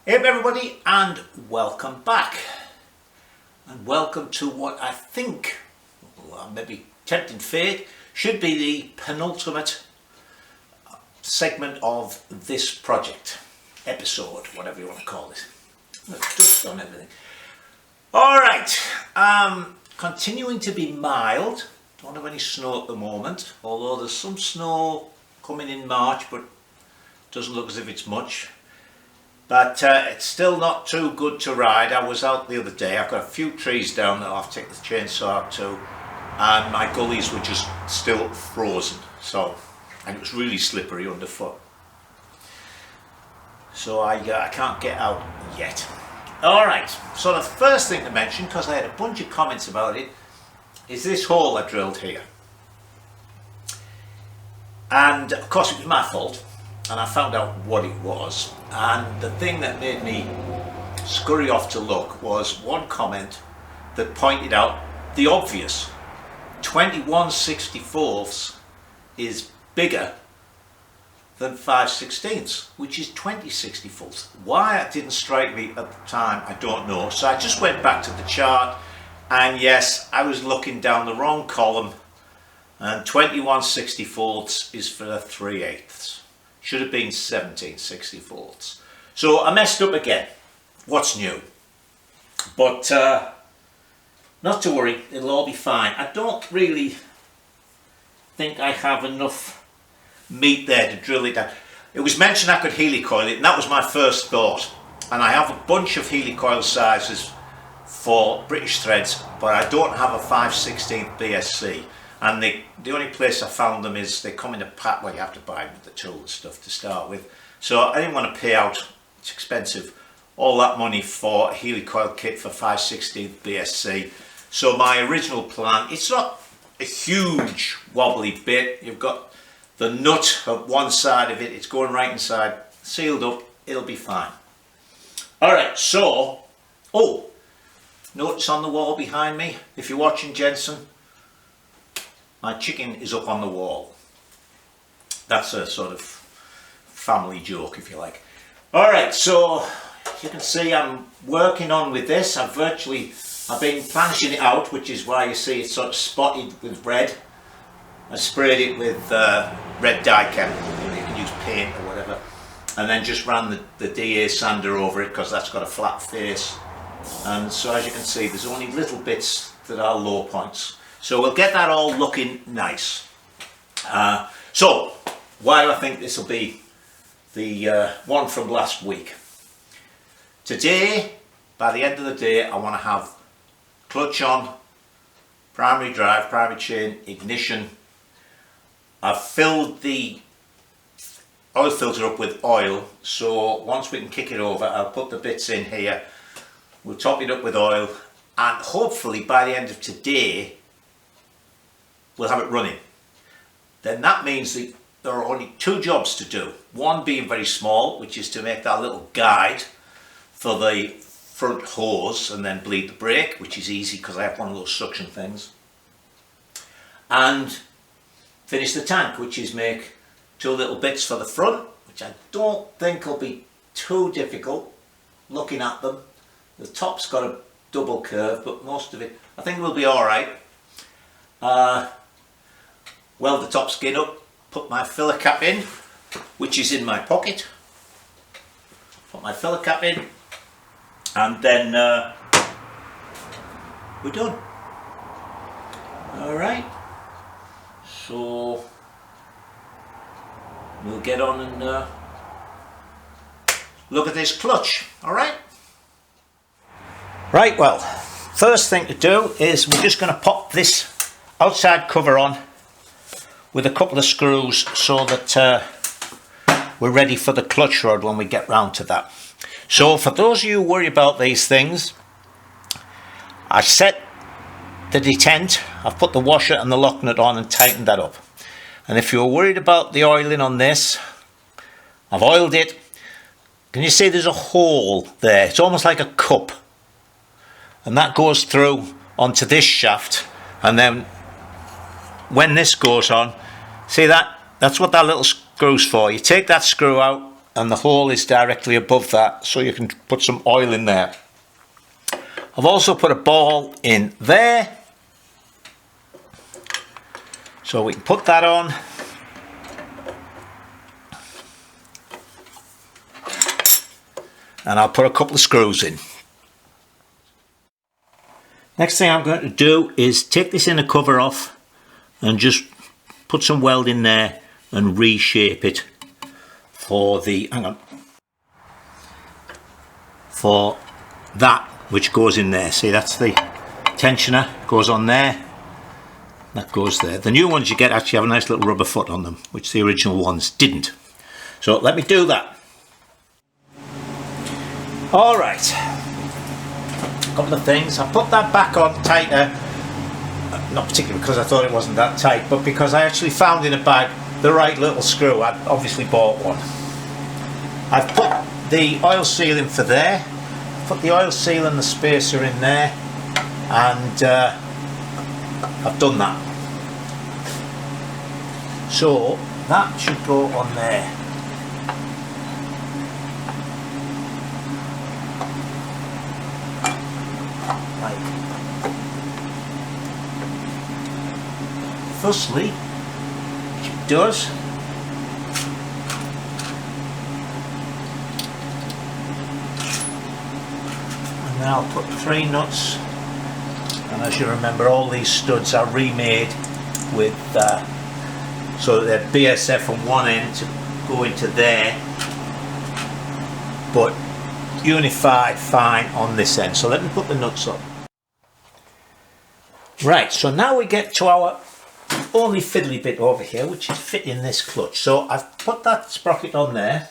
Hey everybody, and welcome back, and welcome to what I think, maybe tempting fate, should be the penultimate segment of this project, episode, whatever you want to call it. Dust on everything. Alright, continuing to be mild, don't have any snow at the moment, although there's some snow coming in March, but doesn't look as if it's much. But it's still not too good to ride. I was out the other day, I've got a few trees down that I'll have to take the chainsaw out to, and my gullies were just still frozen, and it was really slippery underfoot. So I can't get out yet. Alright, so the first thing to mention, because I had a bunch of comments about it, is this hole I drilled here. And of course it was my fault, and I found out what it was. And the thing that made me scurry off to look was one comment that pointed out the obvious. 21/64 is bigger than 5/16, which is 20/64. Why it didn't strike me at the time, I don't know. So I just went back to the chart, and yes, I was looking down the wrong column, and 21/64 is for the 3/8. Should have been 17/64. So I messed up again. What's new? But not to worry, it'll all be fine. I don't really think I have enough meat there to drill it down. It was mentioned I could helicoil it, and that was my first thought. And I have a bunch of helicoil sizes for British threads, but I don't have a 5/16 BSC. And the only place I found them is they come in a pack where you have to buy them with the tool and stuff to start with. So I didn't want to pay out, it's expensive, all that money for a helicoil kit for 5/16 BSC. So my original plan, it's not a huge wobbly bit. You've got the nut at one side of it, it's going right inside, sealed up, it'll be fine. Alright, so, notice on the wall behind me, if you're watching Jensen, my chicken is up on the wall. That's a sort of family joke, if you like. Alright, so as you can see, I'm working on with this. I've been planishing it out, which is why you see it's sort of spotted with red. I sprayed it with red dye chem. You can use paint or whatever. And then just ran the DA sander over it, because that's got a flat face. And so as you can see, there's only little bits that are low points. So we'll get that all looking nice. So why do I think this will be the one from last week? Today, by the end of the day, I want to have clutch on, primary drive, primary chain, ignition. I've filled the oil filter up with oil, so once we can kick it over, I'll put the bits in here, we'll top it up with oil, and hopefully by the end of today we'll have it running. Then that means that there are only two jobs to do. One being very small, which is to make that little guide for the front hose and then bleed the brake, which is easy because I have one of those suction things. And finish the tank, which is make two little bits for the front, which I don't think will be too difficult looking at them. The top's got a double curve, but most of it I think will be alright. Weld the top skin up, put my filler cap in, which is in my pocket. Put my filler cap in, and then we're done. Alright, so we'll get on and look at this clutch, alright? Right, well, first thing to do is we're just going to pop this outside cover on with a couple of screws so that we're ready for the clutch rod when we get round to that. So for those of you who worry about these things, I set the detent, I've put the washer and the lock nut on and tightened that up. And if you're worried about the oiling on this, I've oiled it. Can you see there's a hole there? It's almost like a cup. And that goes through onto this shaft, and then when this goes on, see that? That's what that little screw's for. You take that screw out and the hole is directly above that, so you can put some oil in there. I've also put a ball in there, so we can put that on. And I'll put a couple of screws in. Next thing I'm going to do is take this inner cover off and just put some weld in there and reshape it for the, for that which goes in there. See, that's the tensioner, goes on there, that goes there. The new ones you get actually have a nice little rubber foot on them, which the original ones didn't. So let me do that. Alright, a couple of things. I put that back on tighter, not particularly because I thought it wasn't that tight, but because I actually found in a bag the right little screw. I'd obviously bought one. I've put the oil seal in for there, put the oil seal and the spacer in there, and I've done that. So that should go on there. Firstly, which it does, and then I'll put 3 nuts, and as you remember, all these studs are remade with so that they're BSF on one end to go into there, but unified fine on this end. So let me put the nuts on. Right, so now we get to our only fiddly bit over here, which is fitting this clutch. So I've put that sprocket on there,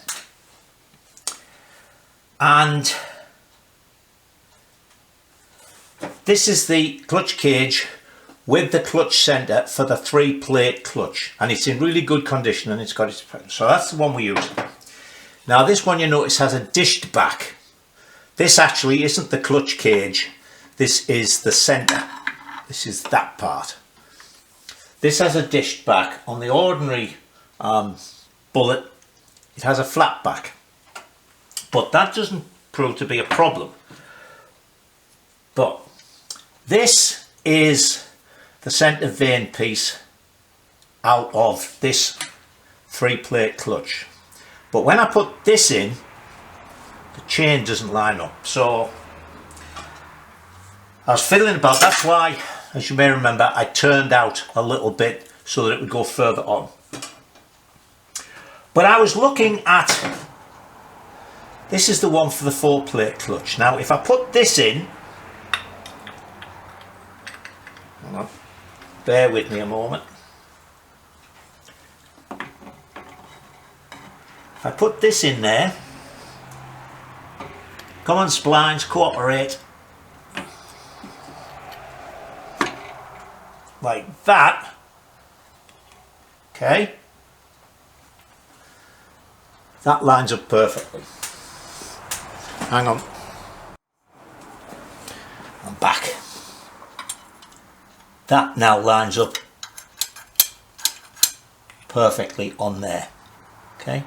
and this is the clutch cage with the clutch centre for the 3-plate clutch, and it's in really good condition and it's got its, so that's the one we're using. Now this one, you notice, has a dished back. This actually isn't the clutch cage, this is the centre. This is that part. This has a dished back. On the ordinary bullet, it has a flat back, but that doesn't prove to be a problem. But this is the centre vane piece out of this 3-plate clutch. But when I put this in, the chain doesn't line up. So I was fiddling about. That's why, as you may remember, I turned out a little bit so that it would go further on. But I was looking at, this is the one for the 4-plate clutch. Now if I put this in, hang on, bear with me a moment. If I put this in there, come on splines, cooperate, like that, okay, that lines up perfectly. Hang on, I'm back. That now lines up perfectly on there, okay,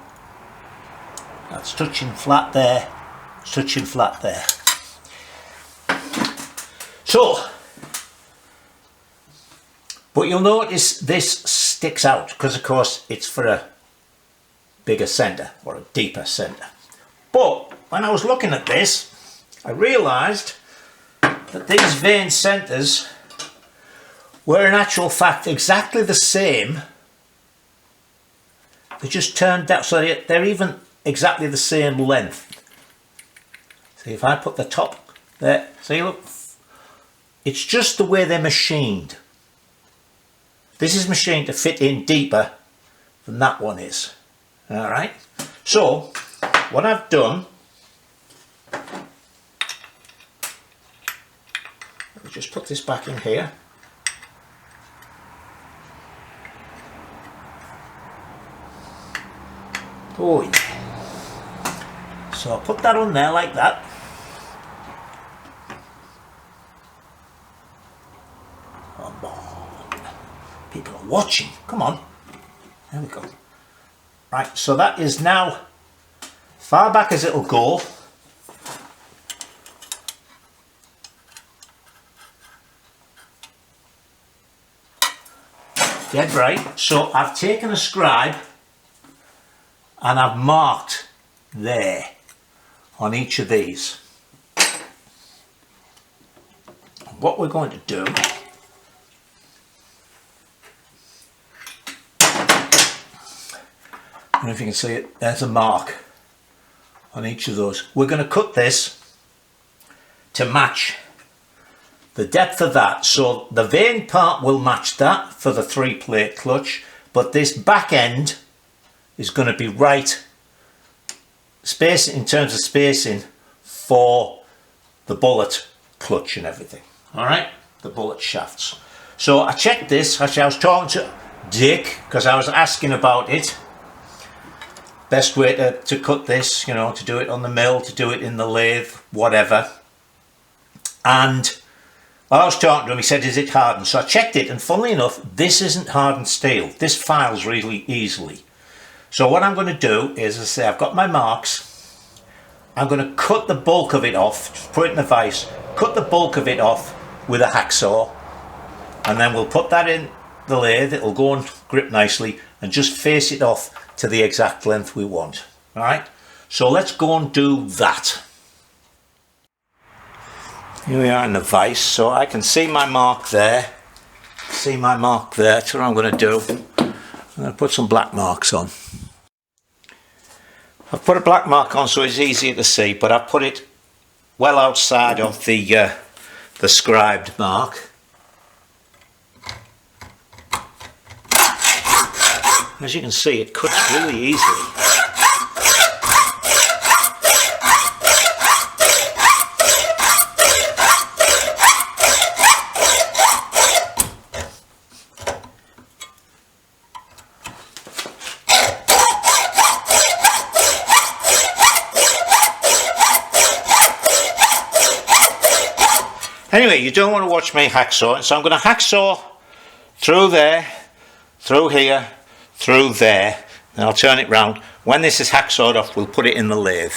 that's touching flat there, it's touching flat there. So, but you'll notice this sticks out because of course it's for a bigger centre or a deeper centre. But when I was looking at this, I realised that these vane centres were in actual fact exactly the same. They just turned down, so they're even exactly the same length. See, if I put the top there, see, look, it's just the way they're machined. This is machined to fit in deeper than that one is. Alright, so what I've done, let me just put this back in here. Oh yeah. So I'll put that on there like that. Come on. People are watching. Come on. There we go. Right, so that is now far back as it'll go. Dead right. So I've taken a scribe and I've marked there on each of these. What we're going to do, I don't know if you can see it, there's a mark on each of those. We're going to cut this to match the depth of that, so the vane part will match that for the 3-plate clutch, but this back end is going to be right spacing in terms of spacing for the bullet clutch and everything. All right, the bullet shafts. So I checked this. Actually, I was talking to Dick because I was asking about it. Best way to cut this, you know, to do it on the mill, to do it in the lathe, whatever. And while I was talking to him, he said, is it hardened? So I checked it, and funnily enough, this isn't hardened steel. This files really easily. So what I'm going to do is, as I say, I've got my marks. I'm going to cut the bulk of it off, just put it in the vise, cut the bulk of it off with a hacksaw, and then we'll put that in the lathe. It'll go and grip nicely, and just face it off to the exact length we want. All right, so let's go and do that. Here we are in the vise, so I can see my mark there. See my mark there. That's what I'm going to do. I'm going to put some black marks on. I've put a black mark on so it's easier to see, but I've put it well outside of the scribed mark. As you can see, it cuts really easily. Anyway, you don't want to watch me hacksaw, so I'm going to hacksaw through there, through here, through there, and I'll turn it round. When this is hacksawed off, we'll put it in the lathe.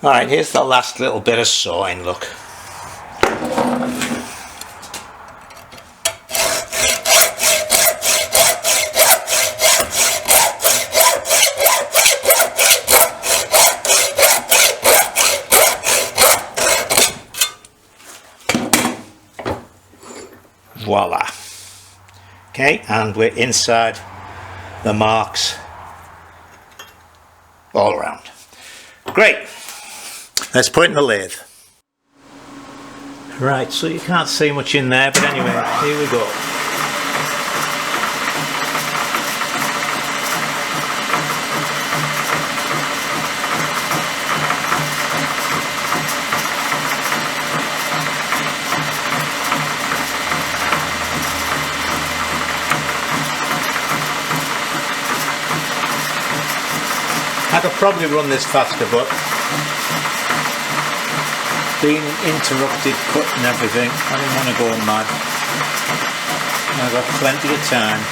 Alright, here's the last little bit of sawing, look. Voila. Okay, and we're inside the marks all around. Great. Let's put it in the lathe. Right, so you can't see much in there, but anyway, here we go. I could probably run this faster, but being interrupted, cut and everything, I didn't want to go mad. I've got plenty of time.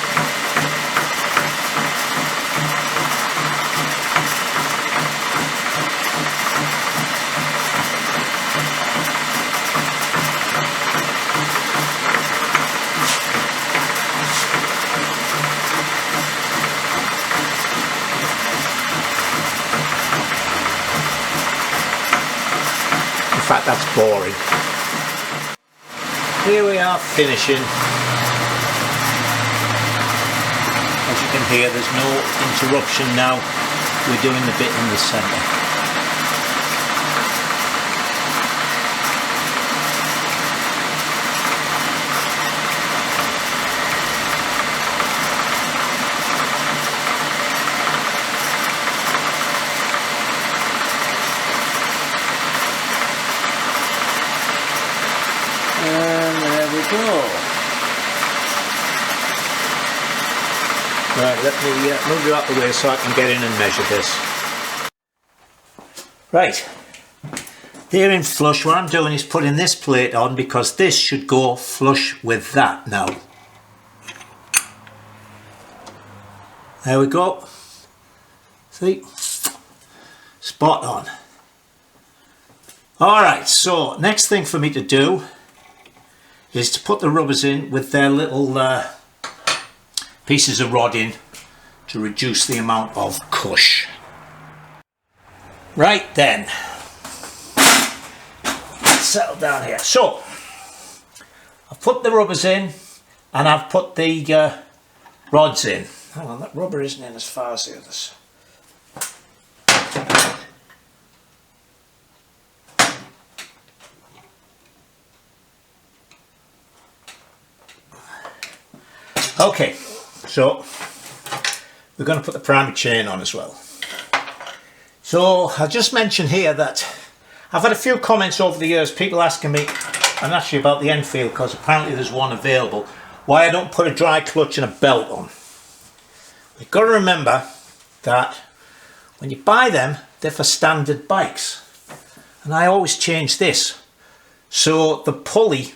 In fact, that's boring. Here we are finishing. As you can hear, there's no interruption now. We're doing the bit in the centre. And there we go. Right, let me move you out the way so I can get in and measure this. Right, here in flush, what I'm doing is putting this plate on because this should go flush with that now. There we go. See, Spot on. Alright, so next thing for me to do is to put the rubbers in with their little pieces of rod in to reduce the amount of cush. Right then, let's settle down here. So, I've put the rubbers in and I've put the rods in. Hang on, that rubber isn't in as far as the others. Okay, so we're going to put the primary chain on as well. So I'll just mention here that I've had a few comments over the years, people asking me, and actually about the Enfield, because apparently there's one available, why I don't put a dry clutch and a belt on. You've got to remember that when you buy them, they're for standard bikes. And I always change this. So the pulley,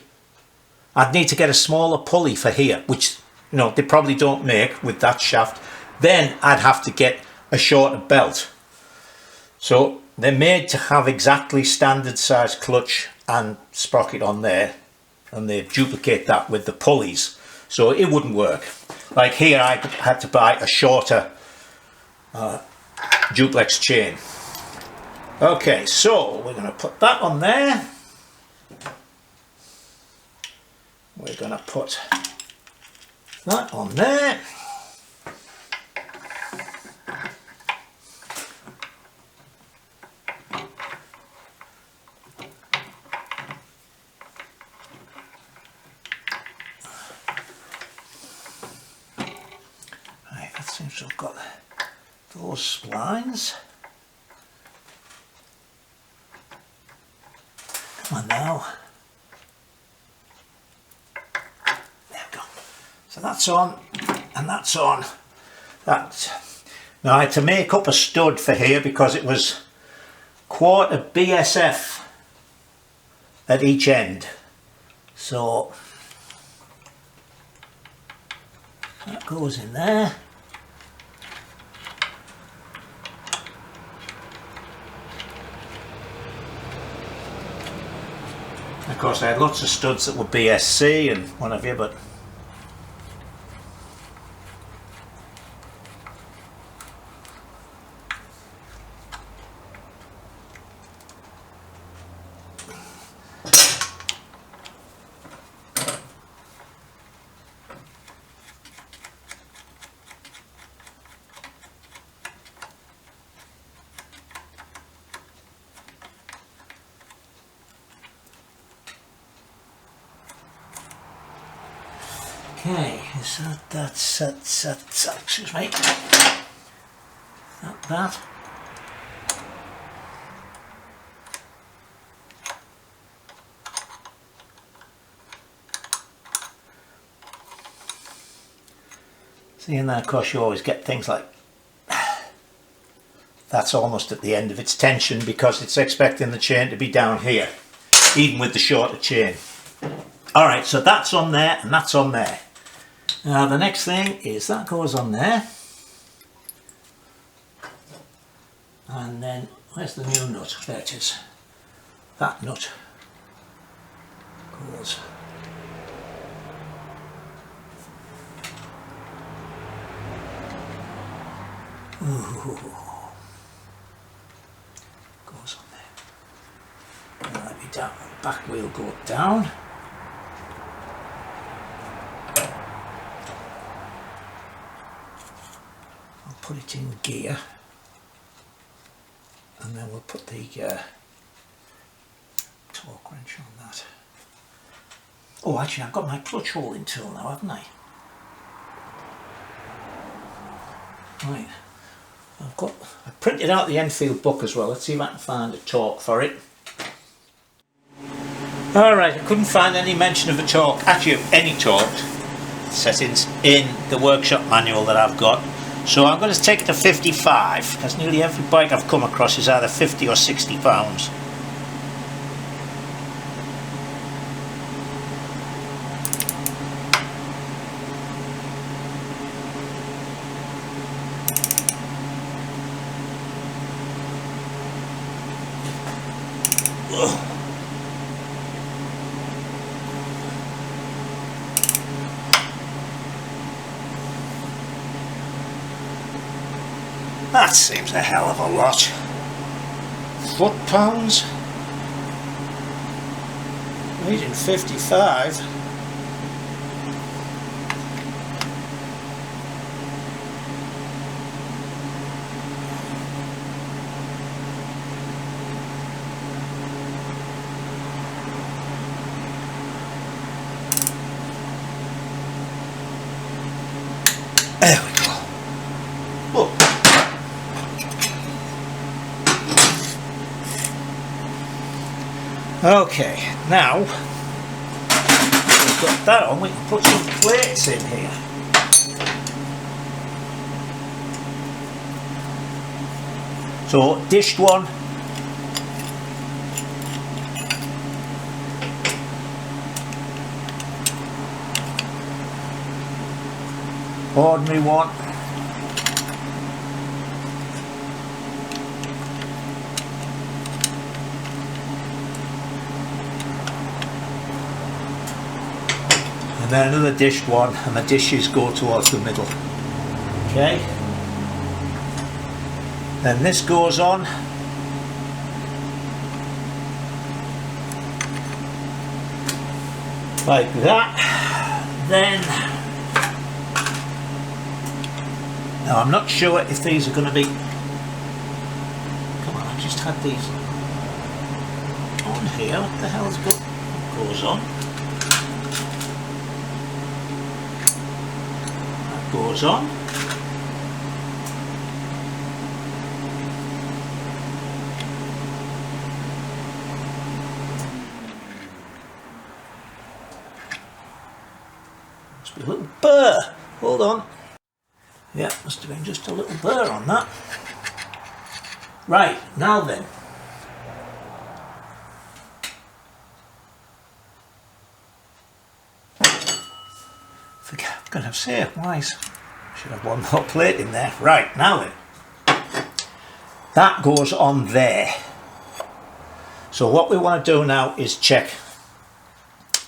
I'd need to get a smaller pulley for here, which they probably don't make with that shaft. Then I'd have to get a shorter belt. So they're made to have exactly standard size clutch and sprocket on there, and they duplicate that with the pulleys, so it wouldn't work. Like here I had to buy a shorter duplex chain. Okay, so we're going to put that on there. We're going to put that on there. Right, that seems to have got those splines. Come on now. So that's on, and that's on. Now I had to make up a stud for here because it was quarter BSF at each end. So that goes in there. Of course I had lots of studs that were BSC and whatever, but okay, is that's excuse me, that. See, and then of course you always get things like that's almost at the end of its tension because it's expecting the chain to be down here, even with the shorter chain. Alright, so that's on there and that's on there. Now the next thing is that goes on there, and then where's the new nut? There it is. That nut goes goes on there. And let me down. Back wheel go down. Put it in gear, and then we'll put the torque wrench on that. Oh, actually I've got my clutch holding tool now, haven't I? Right, I printed out the Enfield book as well. Let's see if I can find a torque for it. Alright, I couldn't find any mention of a torque, actually of any torque settings in the workshop manual that I've got. So I'm going to take it to 55, because nearly every bike I've come across is either 50 or 60 pounds. That seems a hell of a lot. Foot-pounds? Reading 55. There we go. Oh. Okay, now we've got that on, we can put some plates in here. So, dished one. Ordinary one. And then another dished one, and the dishes go towards the middle. Okay. Then this goes on. Like that. Then, now I'm not sure if these are going to be, come on, I just had these on here, what the hell's goes on? That goes on. Must be a little burr, hold on. Yeah, must have been just a little burr on that. Right, now then. I'm going to say, why should have one more plate in there. Right, now then. That goes on there. So what we want to do now is check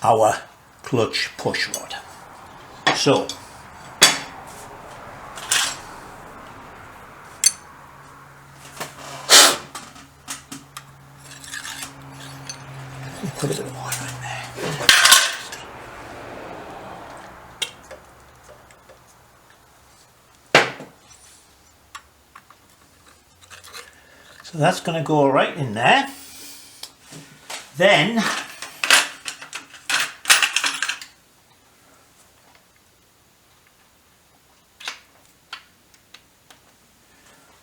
our clutch push rod. So, put a bit of water in there. So that's going to go right in there. Then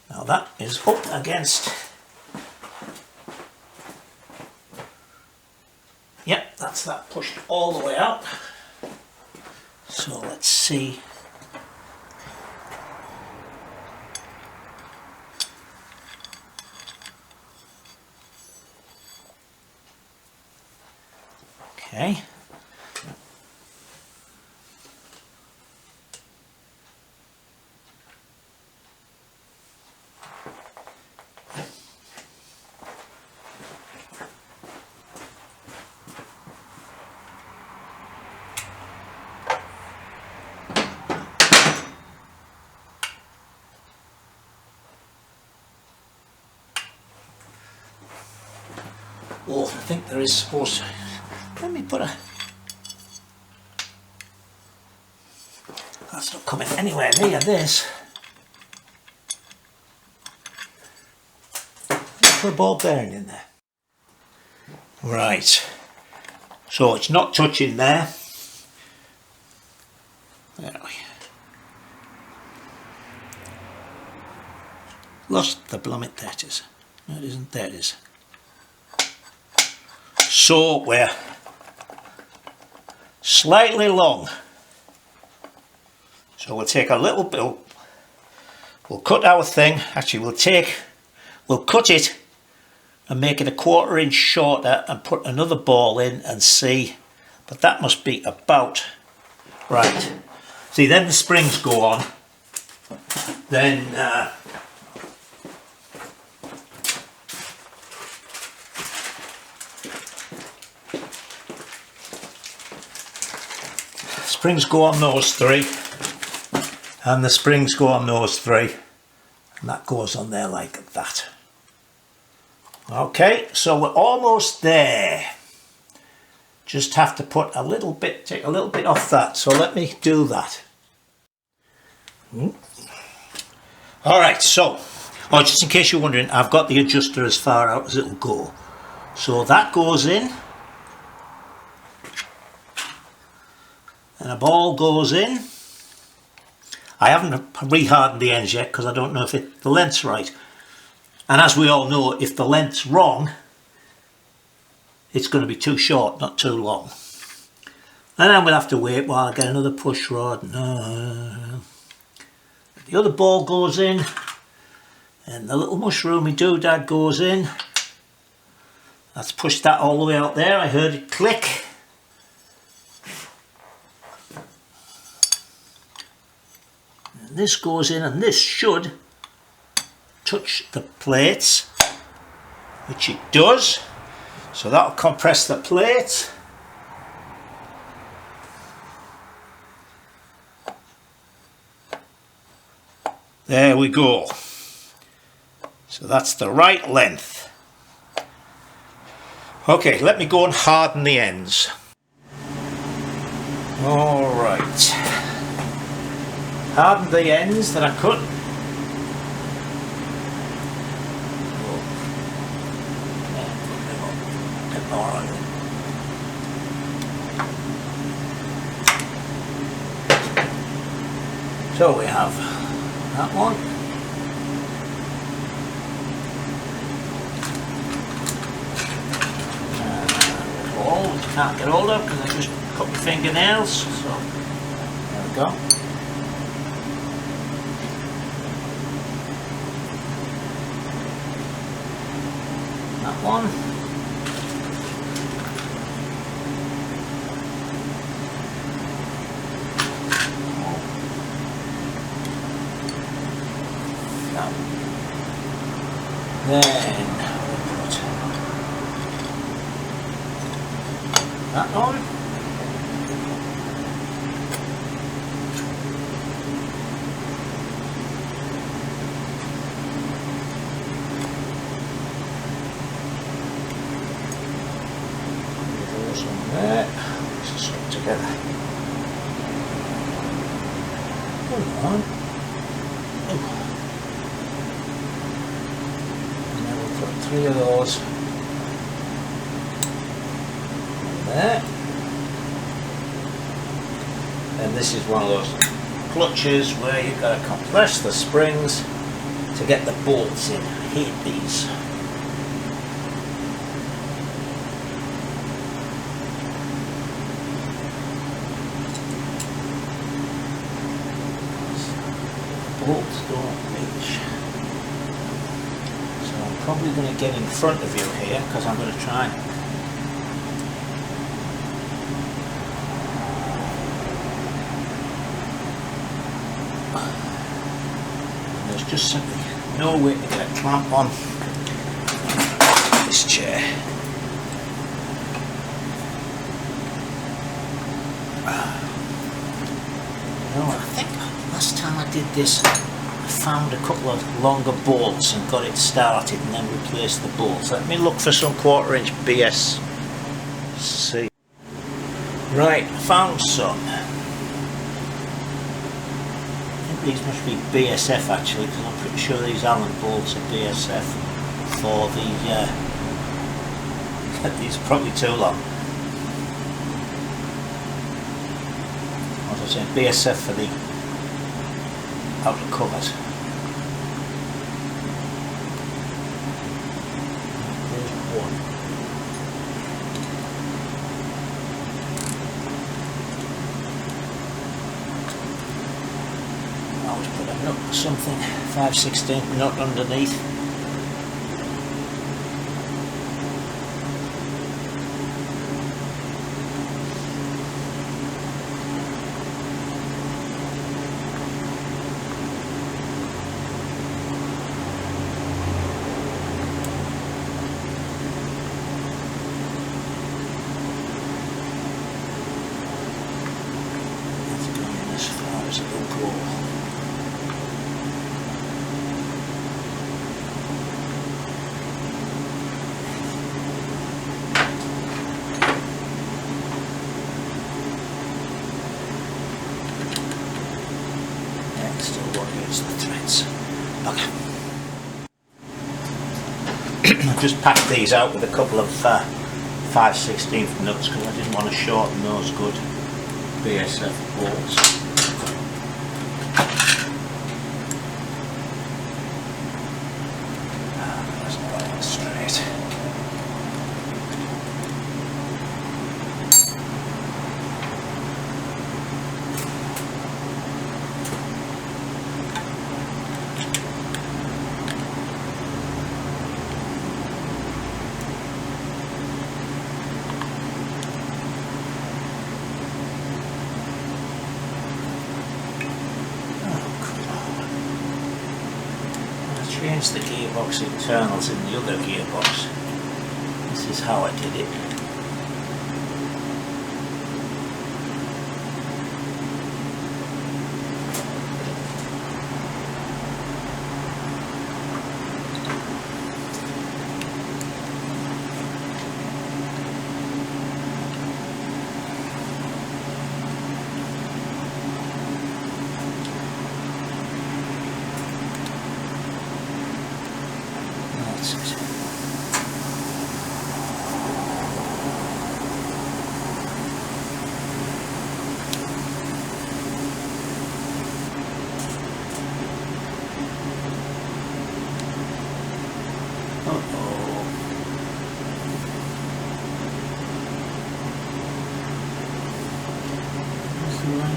now that is up against. Yep, that's that pushed all the way out. So let's see. Okay. Oh, I think there is supposed to. Let me put a. That's not coming anywhere near this. Put a ball bearing in there. Right. So it's not touching there. There we go. Lost the blummet, there it is. No, it isn't, there it is. So we're slightly long. So we'll take a little bit, we'll cut our thing, actually we'll cut it and make it a 1/4 inch shorter and put another ball in and see, but that must be about right. See, then the springs go on, then springs go on those three, and the springs go on those three, and that goes on there like that. Okay, so we're almost there. Just have to put a little bit, take a little bit off that, so let me do that. Alright, so, just in case you're wondering, I've got the adjuster as far out as it'll go. So that goes in, and a ball goes in. I haven't re-hardened the ends yet because I don't know if the length's right. And as we all know, if the length's wrong, it's going to be too short, not too long. And then we'll have to wait while I get another push rod. The other ball goes in, and the little mushroomy doodad goes in. Let's push that all the way out there. I heard it click. And this goes in, and this should touch the plates, which it does. So that'll compress the plate. There we go. So that's the right length. Okay, let me go and harden the ends. Alright. Harden the ends that I cut. So we have that one. Can't get hold of because I just cut my fingernails. So there we go. That one. Then we put that on. Those on there. Let's just put together. Come on. Three of those there, and this is one of those clutches where you've got to compress the springs to get the bolts in. I hate these. The bolts don't reach. Probably going to get in front of you here because I'm going to try. And there's just simply no way to get a clamp on this chair. You know, I think last time I did this, found a couple of longer bolts and got it started and then replaced the bolts. Let me look for some 1/4 inch BSC. Right, I found some. I think these must be BSF actually, because I'm pretty sure these Allen bolts are BSF for the these are probably too long. What was I saying? BSF for the outer covers. I'll just put a nut or something, 5/16 nut underneath. So they'll go. Still working against the threads. Okay. I just packed these out with a couple of 5/16 nuts because I didn't want to shorten those good BSF bolts. That's not going straight. Change the gearbox internals in the other gearbox. This is how I did it.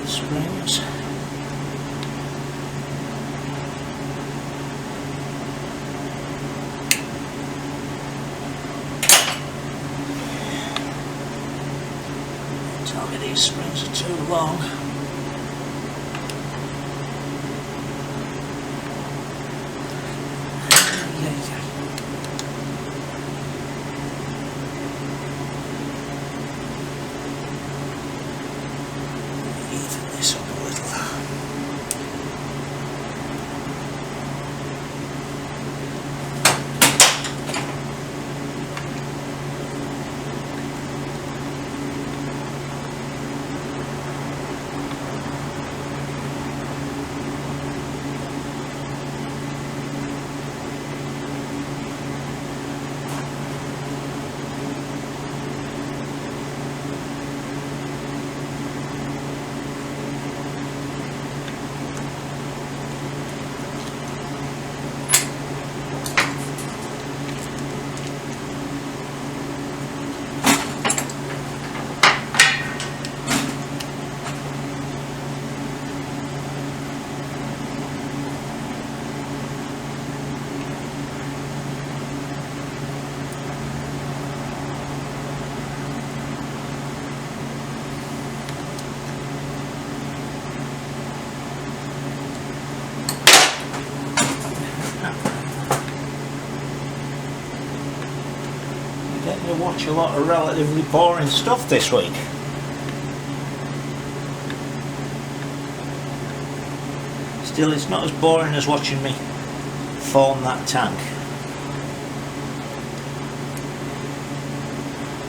Springs. Tell me these springs are too long. Getting to watch a lot of relatively boring stuff this week. Still, it's not as boring as watching me form that tank.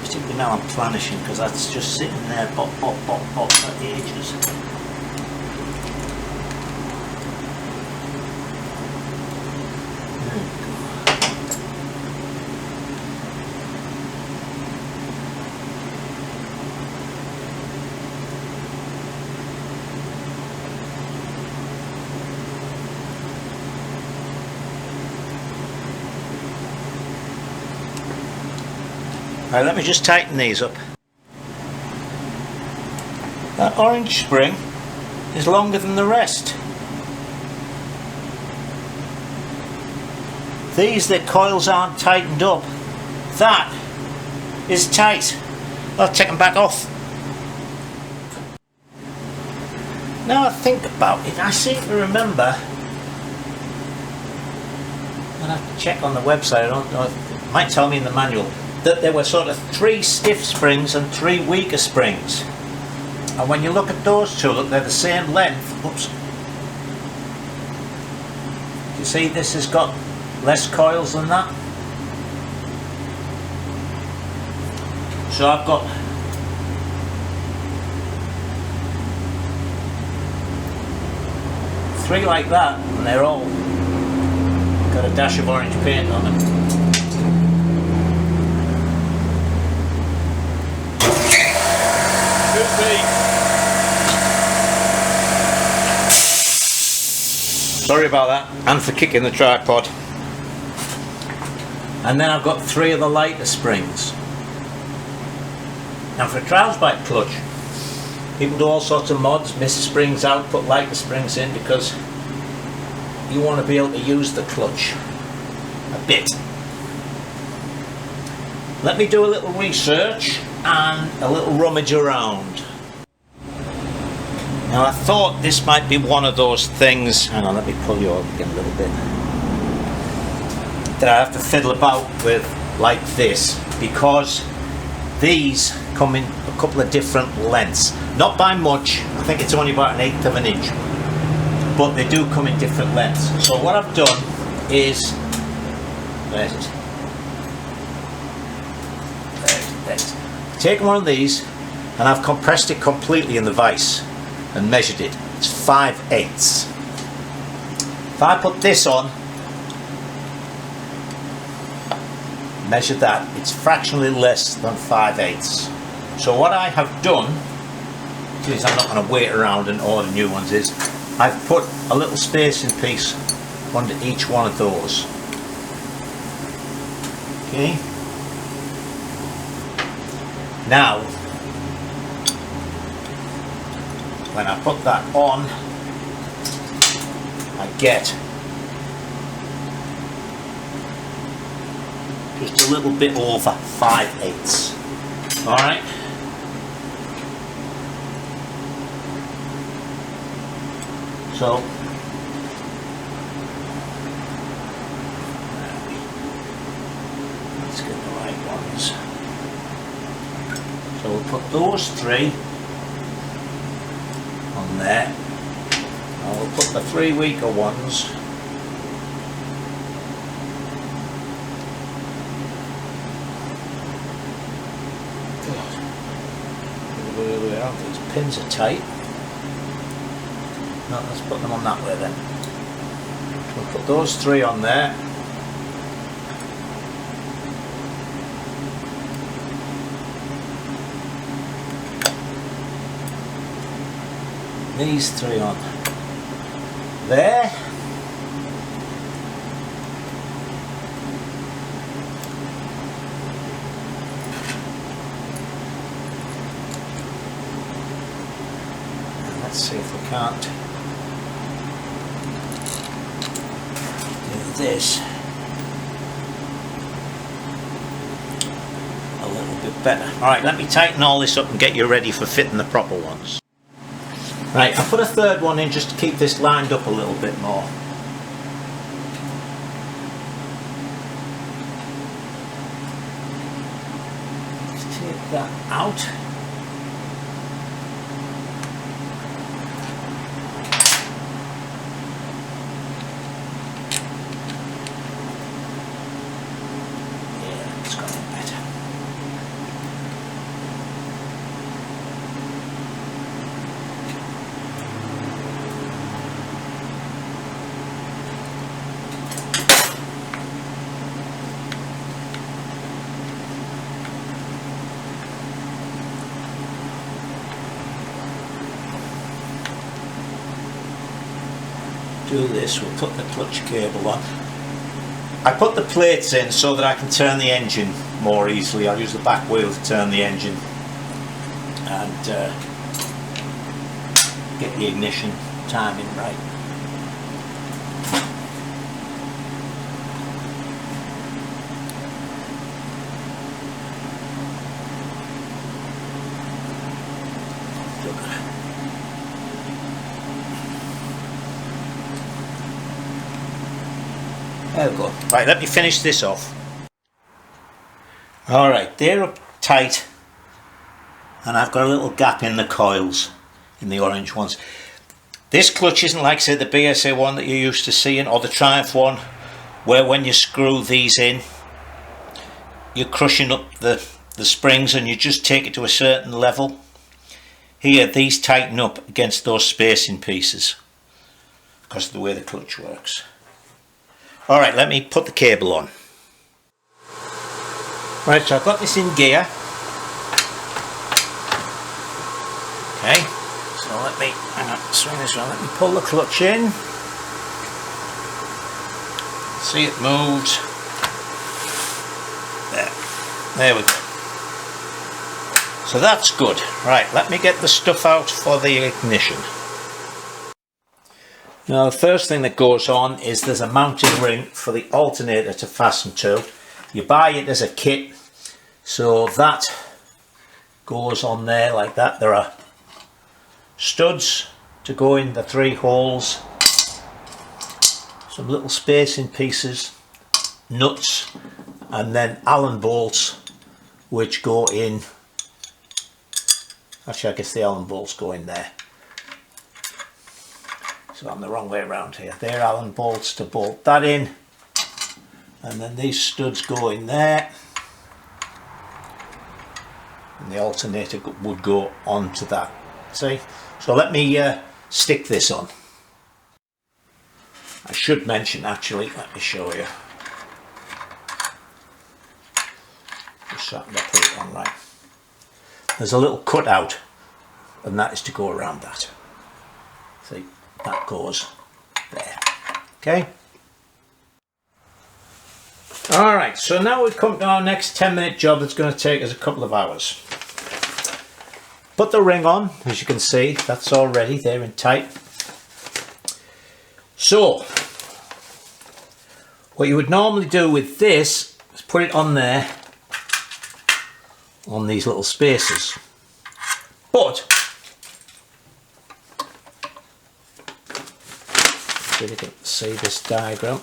Particularly now I'm planishing, because that's just sitting there pop for ages. Right, let me just tighten these up. That orange spring is longer than the rest. These, the coils aren't tightened up. That is tight. I'll take them back off. Now I think about it, I seem to remember, I'll have to check on the website, I don't know, it might tell me in the manual, that there were sort of 3 stiff springs and 3 weaker springs. And when you look at those two, look, they're the same length. Oops. You see this has got less coils than that. So I've got three like that, and they're all got a dash of orange paint on them. Could be. Sorry about that, and for kicking the tripod. And then I've got three of the lighter springs. Now for a trials bike clutch, people do all sorts of mods, miss springs out, put lighter springs in, because you want to be able to use the clutch a bit. Let me do a little research and a little rummage around. Now I thought this might be one of those things, hang on, let me pull you up again a little bit, that I have to fiddle about with like this, because these come in a couple of different lengths. Not by much, I think it's only about 1/8 of an inch, but they do come in different lengths. So what I've done is, where is it? There it is. Taken one of these and I've compressed it completely in the vise and measured it. It's 5/8. If I put this on, measure that, it's fractionally less than 5/8. So what I have done, is I'm not going to wait around and order new ones, is I've put a little spacing piece under each one of those. Okay. Now, when I put that on, I get just a little bit over 5/8. All right. So let's get the right ones. So we'll put those three on there, and we'll put the 3 weaker ones these pins are tight. No, let's put them on that way then. We'll put those three on there. These three on there. And let's see if we can't do this a little bit better. Alright, let me tighten all this up and get you ready for fitting the proper ones. Right, I put a third one in just to keep this lined up a little bit more. Let's take that out. Yeah, it's got it better. Do this, we'll put the clutch cable on. I put the plates in so that I can turn the engine more easily. I'll use the back wheel to turn the engine and get the ignition timing right. There we go. Right, let me finish this off. Alright, they're up tight and I've got a little gap in the coils, in the orange ones. This clutch isn't like, say, the BSA one that you're used to seeing, or the Triumph one, where when you screw these in, you're crushing up the springs and you just take it to a certain level. Here, these tighten up against those spacing pieces because of the way the clutch works. Alright, let me put the cable on. Right, so I've got this in gear. Okay, so let me, hang on, swing this around, let me pull the clutch in. See, it moves. There we go. So that's good. Right, let me get the stuff out for the ignition. Now the first thing that goes on is there's a mounting ring for the alternator to fasten to. You buy it as a kit, so that goes on there like that. There are studs to go in the 3 holes, some little spacing pieces, nuts, and then Allen bolts which go in. Actually, I guess the Allen bolts go in there. So I'm the wrong way around here. They're Allen bolts to bolt that in, and then these studs go in there, and the alternator would go onto that. See? So let me stick this on. I should mention, actually, let me show you. Just so I can put it on right. There's a little cutout, and that is to go around that. See, that goes there. Okay. Alright, so now we've come to our next 10-minute job that's going to take us a couple of hours. Put the ring on, as you can see, that's all ready, there and tight. So, what you would normally do with this is put it on there, on these little spaces. But, see if you can see this diagram.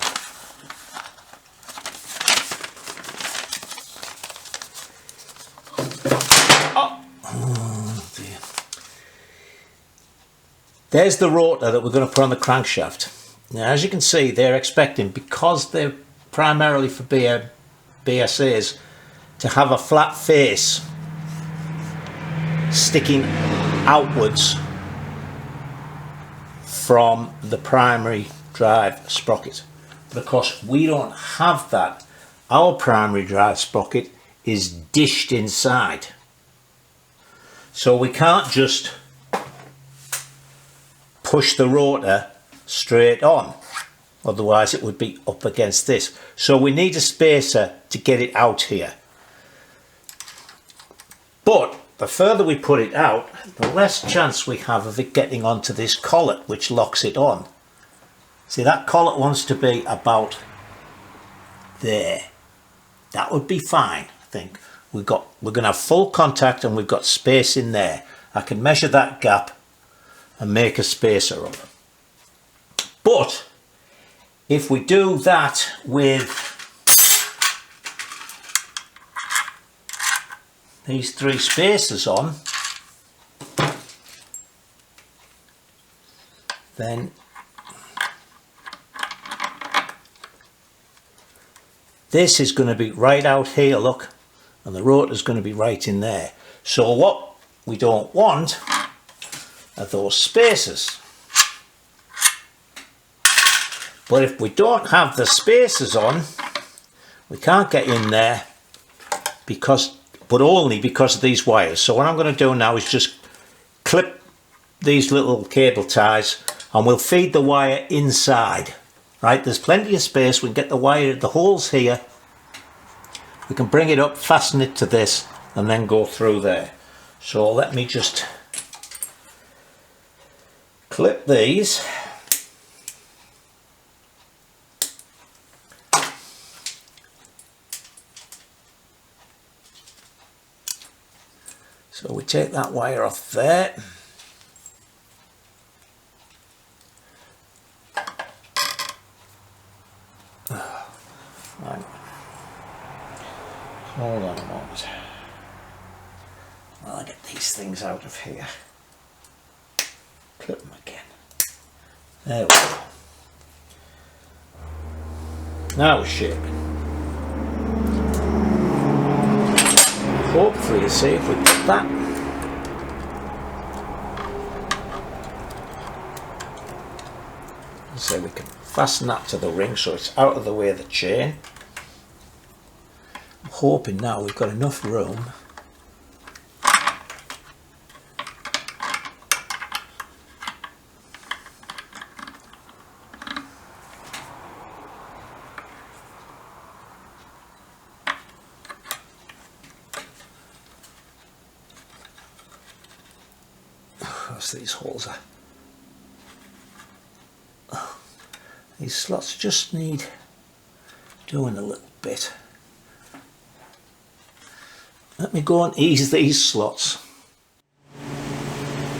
Oh dear. There's the rotor that we're going to put on the crankshaft. Now, as you can see, they're expecting, because they're primarily for BSAs, to have a flat face sticking outwards from the primary drive sprocket. But of course, we don't have that. Our primary drive sprocket is dished inside. So we can't just push the rotor straight on, otherwise it would be up against this. So we need a spacer to get it out here. But the further we put it out, the less chance we have of it getting onto this collet which locks it on. See, that collet wants to be about there. That would be fine, I think. We're going to have full contact and we've got space in there. I can measure that gap and make a spacer up. But if we do that with these 3 spacers on, then this is going to be right out here, look, and the rotor is going to be right in there. So what we don't want are those spacers. But if we don't have the spacers on, we can't get in there, but only because of these wires. So what I'm going to do now is just clip these little cable ties, and we'll feed the wire inside. Right, there's plenty of space. We can get the wire, the holes here. We can bring it up, fasten it to this, and then go through there. So let me just clip these. So we take that wire off there. Right. Hold on a moment. I'll get these things out of here. Clip them again. There we go. Now we're shaping. Hopefully, you see, if we put that. So we can fasten that to the ring so it's out of the way of the chain. I'm hoping now we've got enough room these holes are. These slots just need doing a little bit. Let me go and ease these slots.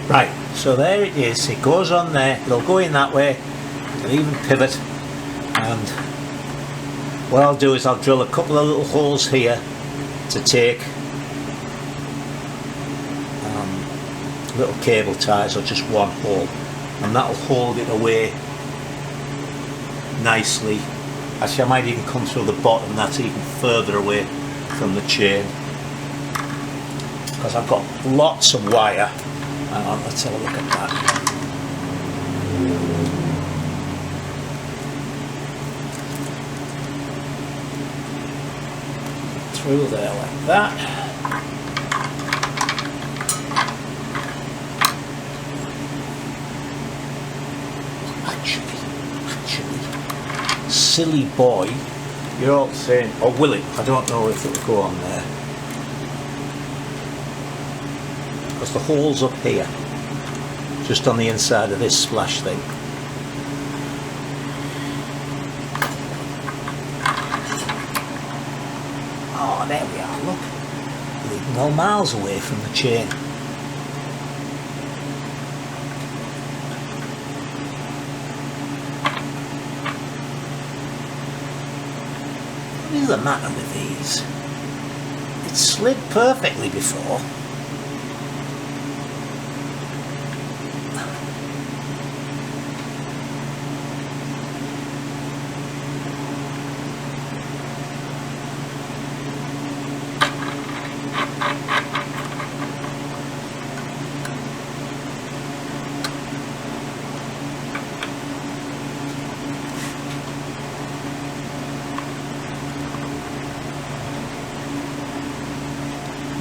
Right, so there it is. It goes on there. It'll go in that way. It'll even pivot. And what I'll do is I'll drill a couple of little holes here to take little cable ties, or just one hole, and that'll hold it away nicely. Actually, I might even come through the bottom. That's even further away from the chain because I've got lots of wire. Hang on, let's have a look at that. Through there like that. Silly boy, you're all saying, or will it? I don't know if it'll go on there because the hole's up here, just on the inside of this splash thing. Oh, there we are, look. We can go miles away from the chain. What is the matter with these? It slid perfectly before.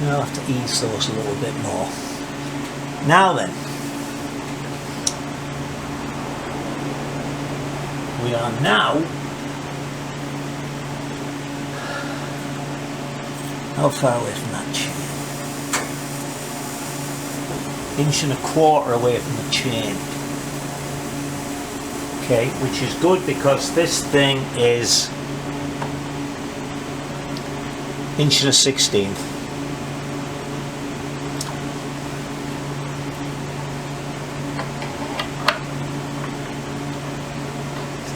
I'll have to ease those a little bit more. Now then, we are now, how far away from that chain? 1.25 inches away from the chain. Okay, which is good because this thing is 1.16 inches.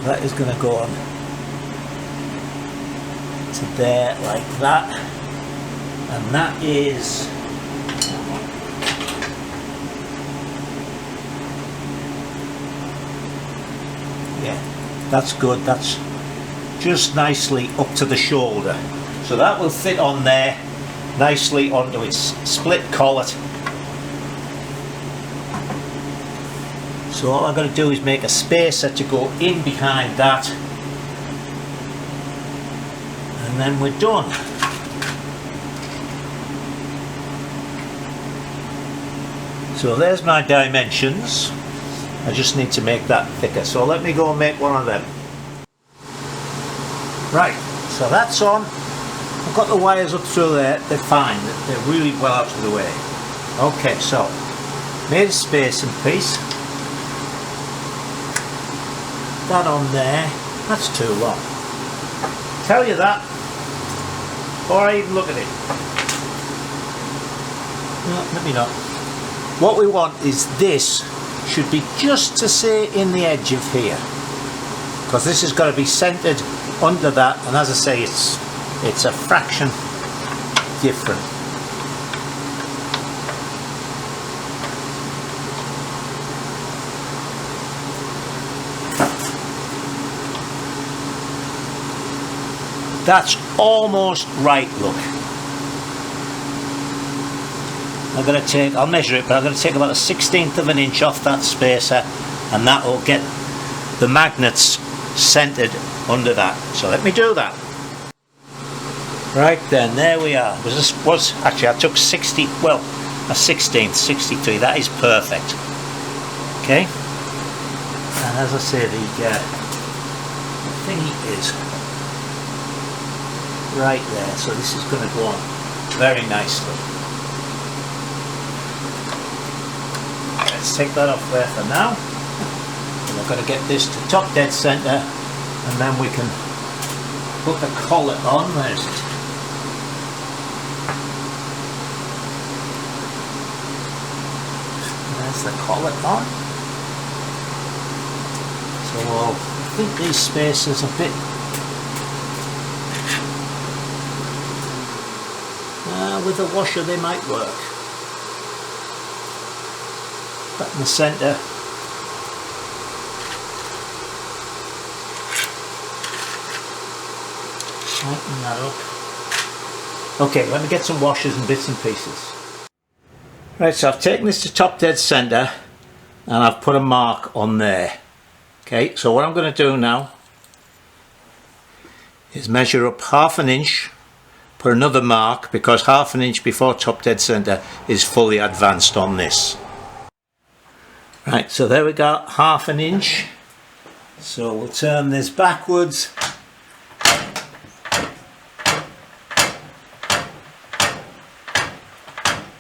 That is going to go on to there like that, and that is that's good. That's just nicely up to the shoulder, so that will fit on there nicely onto its split collet. So all I've got to do is make a spacer to go in behind that, and then we're done. So there's my dimensions. I just need to make that thicker. So let me go and make one of them. Right, so that's on. I've got the wires up through there. They're fine. They're really well out of the way. Okay, so made a spacing piece. That on there, that's too long. Tell you that before I even look at it. No, maybe not. What we want is this should be just to say in the edge of here, because this has got to be centered under that, and as I say, it's a fraction different. That's almost right, look. I'll measure it, but I'm going to take about a 1/16 of an inch off that spacer, and that will get the magnets centered under that. So let me do that. Right then, there we are. Actually, I took 60, well, a 1/16, 63, that is perfect. Okay, and as I say, the thingy is right there, so this is going to go on very nicely. Let's take that off there for now. And I've got to get this to top dead center, and then we can put the collet on. Where is it? There's the collet on. So I think these spacers are a bit with the washer they might work. But in the centre, tighten that up. Okay, let me get some washers and bits and pieces. Right, so I've taken this to top dead centre and I've put a mark on there. Okay, so what I'm going to do now is measure up 1/2 inch, put another mark, because 1/2 inch before top dead centre is fully advanced on this. Right, so there we got 1/2 inch. So we'll turn this backwards.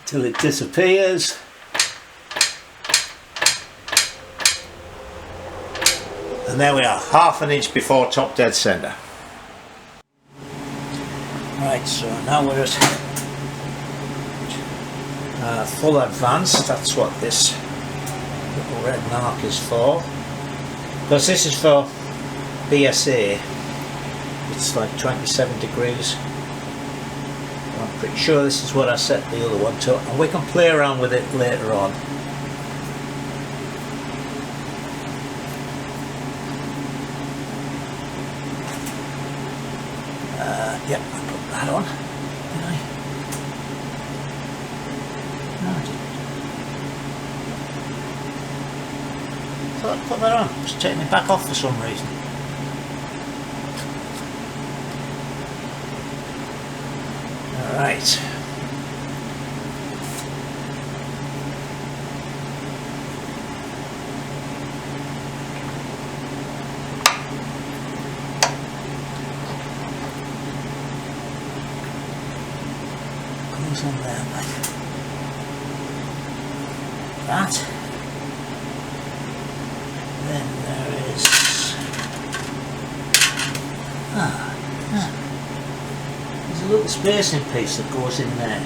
Till it disappears. And there we are, 1/2 inch before top dead centre. Right, so now we're at full advance. That's what this little red mark is for. Because this is for BSA. It's like 27 degrees. I'm pretty sure this is what I set the other one to, and we can play around with it later on. Yep, I put that on. Did I? No, I didn't. Thought I put that on. It's taking me back off for some reason. Alright. Goes on there like that. Then there is there's a little spacing piece that goes in there.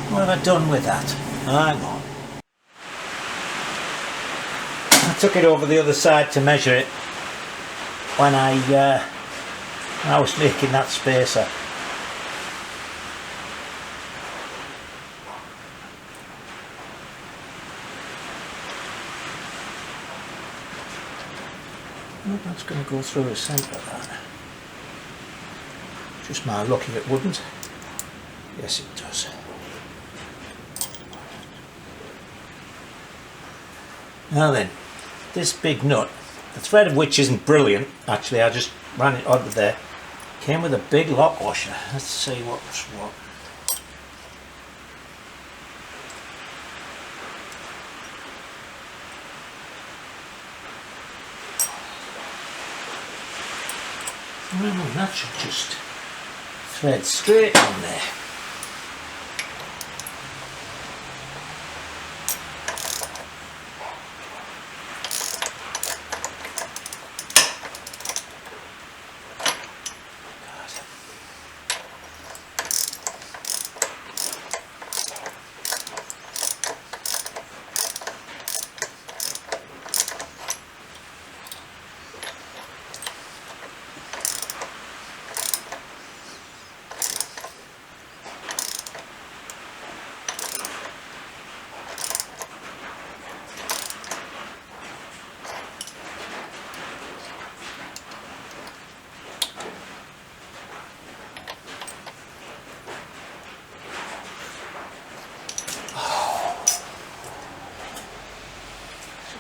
What have I done with that? Hang on. I took it over the other side to measure it when I was making that spacer. Oh, that's going to go through the centre of that. Just my luck if it wouldn't. Yes, it does. Now then, this big nut, the thread of which isn't brilliant, actually I just ran it under there, came with a big lock washer. Let's see what's what. Well, that should just thread straight on there.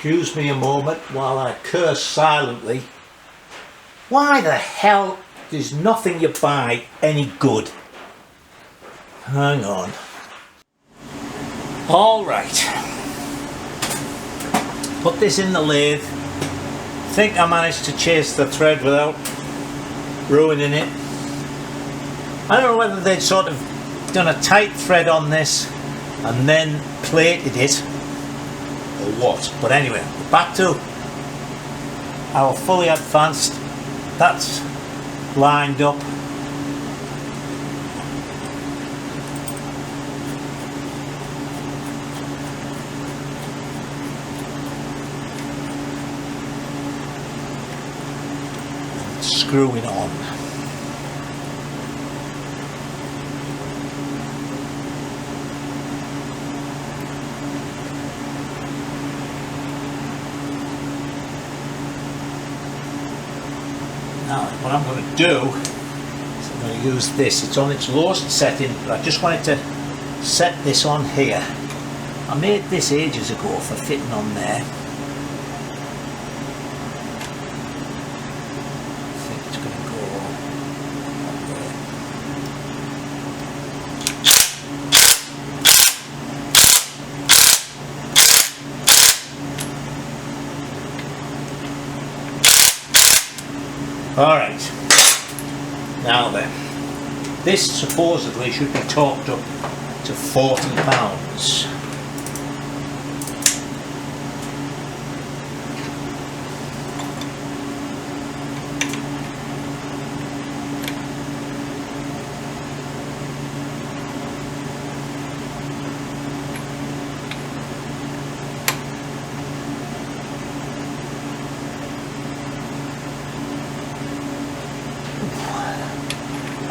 Excuse me a moment while I curse silently. Why the hell is nothing you buy any good? Hang on. Alright. Put this in the lathe. Think I managed to chase the thread without ruining it. I don't know whether they'd sort of done a tight thread on this and then plated it or what, but anyway, back to our fully advanced. That's lined up. Screwing on. Now what I'm going to do is I'm going to use this. It's on its lowest setting, but I just wanted to set this on here. I made this ages ago for fitting on there. Alright, now then, this supposedly should be torqued up to 40 pounds.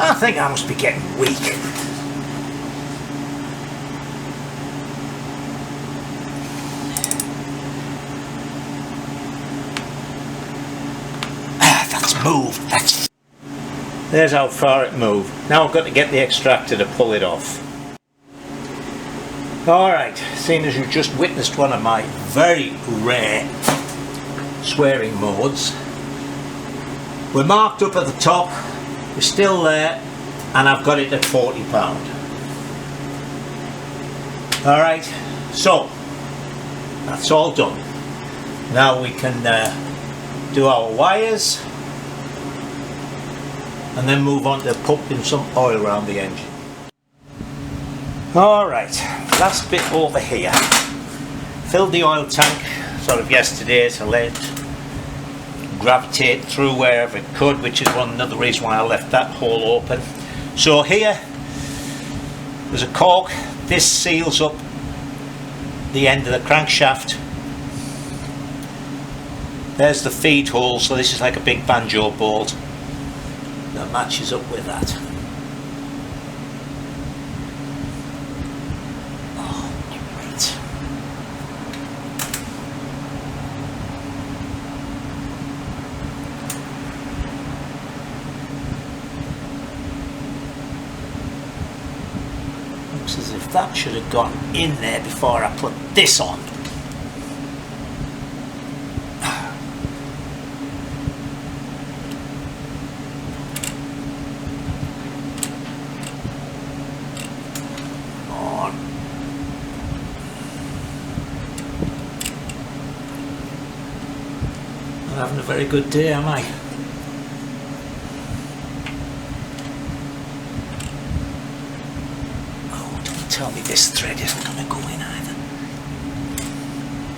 I think I must be getting weak. That's moved. There's how far it moved. Now I've got to get the extractor to pull it off. Alright, seeing as you've just witnessed one of my very rare swearing modes, we're marked up at the top. We're still there, and I've got it at £40. Alright, so that's all done. Now we can do our wires and then move on to pumping some oil around the engine. Alright, last bit over here. Filled the oil tank sort of yesterday to let gravitate through wherever it could, which is another reason why I left that hole open. So here there's a cork. This seals up the end of the crankshaft. There's the feed hole, so this is like a big banjo bolt that matches up with that. As if that should have gone in there before I put this on. On. I'm having a very good day, am I? Tell me this thread isn't going to go in either.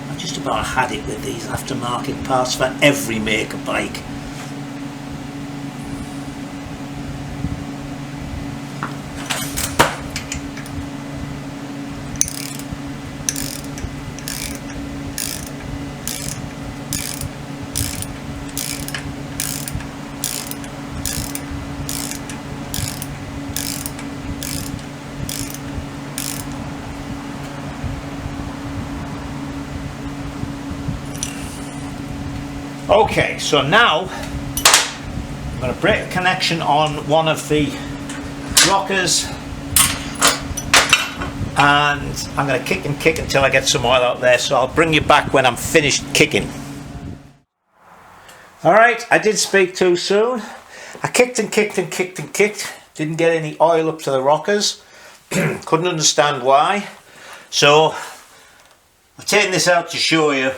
I just about had it with these aftermarket parts for every make of bike. Okay, so now I'm going to break a connection on one of the rockers and I'm going to kick and kick until I get some oil out there, so I'll bring you back when I'm finished kicking. Alright, I did speak too soon. I kicked and kicked and kicked and kicked, didn't get any oil up to the rockers, couldn't understand why, so I've taken this out to show you.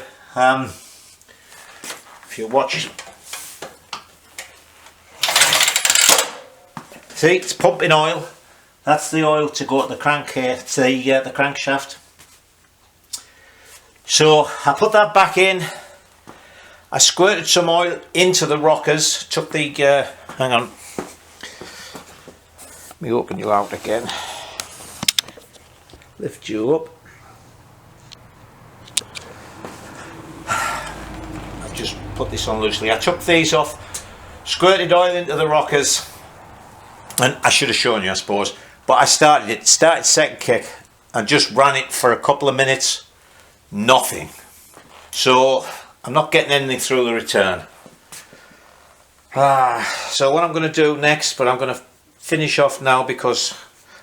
If you watch, see, it's pumping oil. That's the oil to go to the crank here, to the crankshaft. So I put that back in. I squirted some oil into the rockers. Took the hang on. Let me open you out again. Lift you up. I've just put this on loosely. I took these off, squirted oil into the rockers, and I should have shown you, I suppose. But I started second kick and just ran it for a couple of minutes. Nothing. So I'm not getting anything through the return. So what I'm going to do next, but I'm going to finish off now because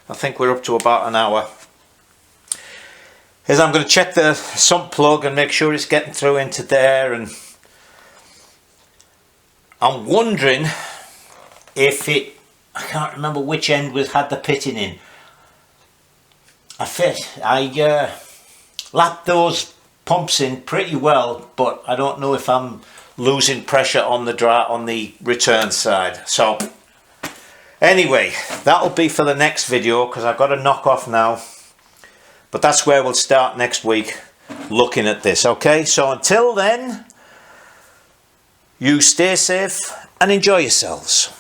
I think we're up to about an hour, is I'm going to check the sump plug and make sure it's getting through into there. And I'm wondering if I can't remember which end had the pitting in. I lapped those pumps in pretty well, but I don't know if I'm losing pressure on the return side. So anyway, that'll be for the next video because I've got to knock off now. But that's where we'll start next week, looking at this. Okay, so until then, you stay safe and enjoy yourselves.